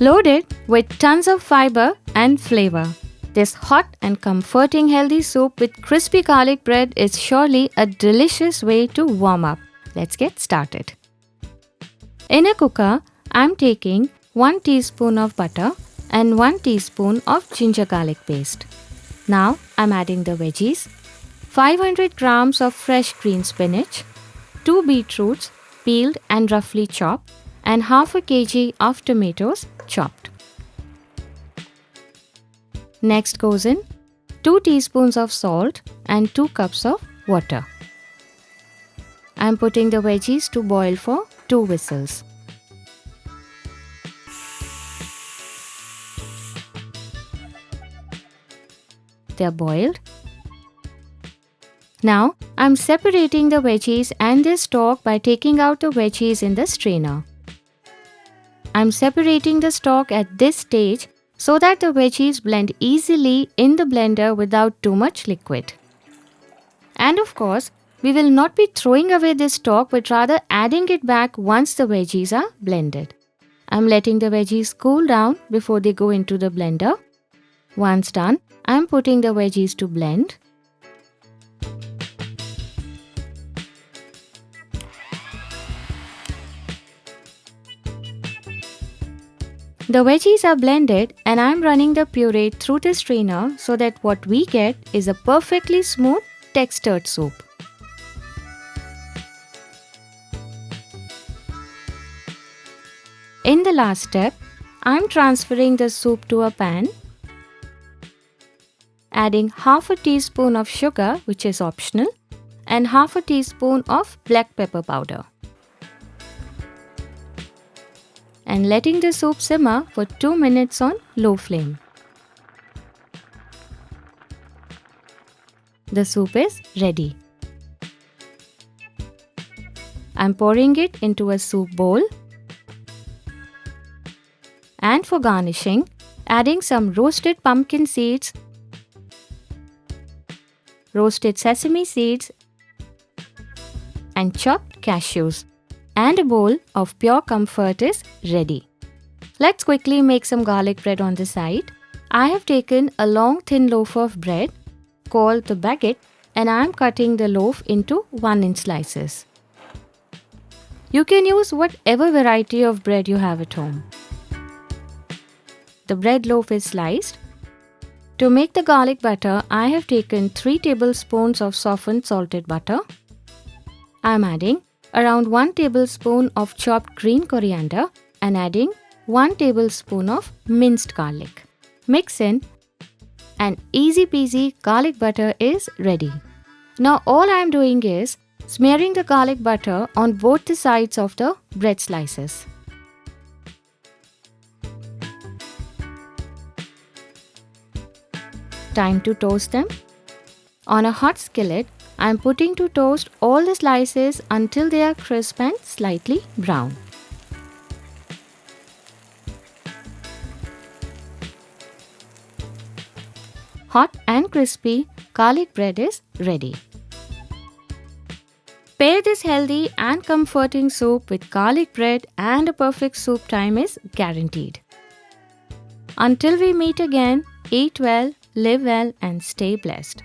Loaded with tons of fiber and flavor. This hot and comforting healthy soup with crispy garlic bread is surely a delicious way to warm up. Let's get started. In a cooker, I'm taking 1 teaspoon of butter and 1 teaspoon of ginger garlic paste. Now I'm adding the veggies, 500 grams of fresh green spinach, 2 beetroots peeled and roughly chopped, and half a kg of tomatoes chopped. Next goes in 2 teaspoons of salt and 2 cups of water. I am putting the veggies to boil for 2 whistles. They are boiled. Now I am separating the veggies and their stalk by taking out the veggies in the strainer. I am separating the stalk at this stage so that the veggies blend easily in the blender without too much liquid. And of course, we will not be throwing away this stalk but rather adding it back once the veggies are blended. I am letting the veggies cool down before they go into the blender. Once done, I am putting the veggies to blend. The veggies are blended and I am running the puree through the strainer so that what we get is a perfectly smooth textured soup. In the last step, I am transferring the soup to a pan, adding half a teaspoon of sugar, which is optional, and half a teaspoon of black pepper powder, and letting the soup simmer for 2 minutes on low flame. The soup is ready. I'm pouring it into a soup bowl, and for garnishing, adding some roasted pumpkin seeds, roasted sesame seeds, and chopped cashews. And a bowl of pure comfort is ready. Let's quickly make some garlic bread on the side. I have taken a long thin loaf of bread called the baguette and I am cutting the loaf into 1-inch slices. You can use whatever variety of bread you have at home. The bread loaf is sliced. To make the garlic butter, I have taken 3 tablespoons of softened salted butter. I am adding around 1 tablespoon of chopped green coriander and adding 1 tablespoon of minced garlic. Mix in and easy peasy garlic butter is ready. Now all I am doing is smearing the garlic butter on both the sides of the bread slices. Time to toast them. On a hot skillet, I am putting to toast all the slices until they are crisp and slightly brown. Hot and crispy garlic bread is ready. Pair this healthy and comforting soup with garlic bread and a perfect soup time is guaranteed. Until we meet again, eat well, live well and stay blessed.